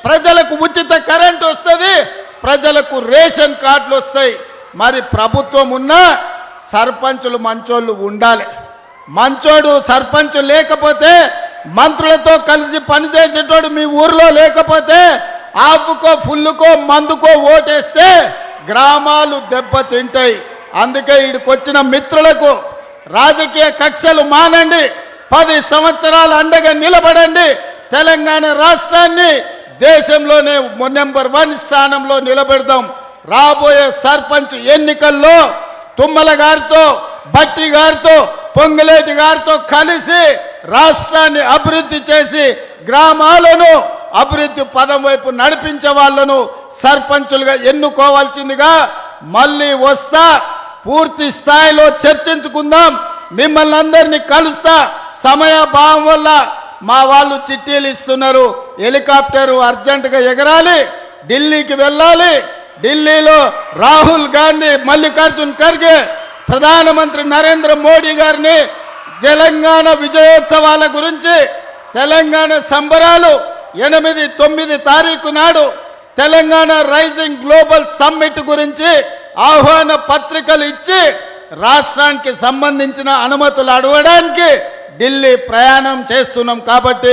ప్రజలకు ఉచిత కరెంట్ వస్తుంది, ప్రజలకు రేషన్ కార్డులు వస్తాయి. మరి ప్రభుత్వం ఉన్నా సర్పంచులు మంచోళ్ళు ఉండాలి. మంచోడు సర్పంచ్ లేకపోతే, మంత్రులతో కలిసి పనిచేసేటోడు మీ ఊర్లో లేకపోతే, ఆపుకో ఫుల్లుకో మందుకో ఓటేస్తే గ్రామాలు దెబ్బతింటాయి. అందుకే ఈడికొచ్చిన మిత్రులకు రాజకీయ కక్షలు మానండి, 10 సంవత్సరాలు అండగా నిలబడండి. తెలంగాణ రాష్ట్రాన్ని దేశంలోనే నెంబర్ 1 స్థానంలో నిలబెడదాం. రాబోయే సర్పంచ్ ఎన్నికల్లో తుమ్మల గారితో, భట్టి గారితో, పొంగులేటి గారితో కలిసి రాష్ట్రాన్ని అభివృద్ధి చేసి గ్రామాలను అభివృద్ధి పదం వైపు నడిపించే వాళ్ళను సర్పంచులుగా ఎన్నుకోవాల్సిందిగా మళ్ళీ వస్తా. పూర్తి స్థాయిలో చర్చించుకుందాం. మిమ్మల్ని అందరినీ కలుస్తా. సమయాభావం వల్ల మా వాళ్ళు చిట్టీలు ఇస్తున్నారు. హెలికాప్టరు అర్జెంటుగా ఎగరాలి, ఢిల్లీకి వెళ్ళాలి. ఢిల్లీలో రాహుల్ గాంధీ, మల్లికార్జున్ ఖర్గే, ప్రధానమంత్రి నరేంద్ర మోడీ గారిని తెలంగాణ విజయోత్సవాల గురించి, తెలంగాణ సంబరాలు 8, 9 తారీఖు నాడు తెలంగాణ రైజింగ్ గ్లోబల్ సమ్మిట్ గురించి ఆహ్వాన పత్రికలు ఇచ్చి రాష్ట్రానికి సంబంధించిన అనుమతులు అడగడానికి ఢిల్లీ ప్రయాణం చేస్తున్నాం. కాబట్టి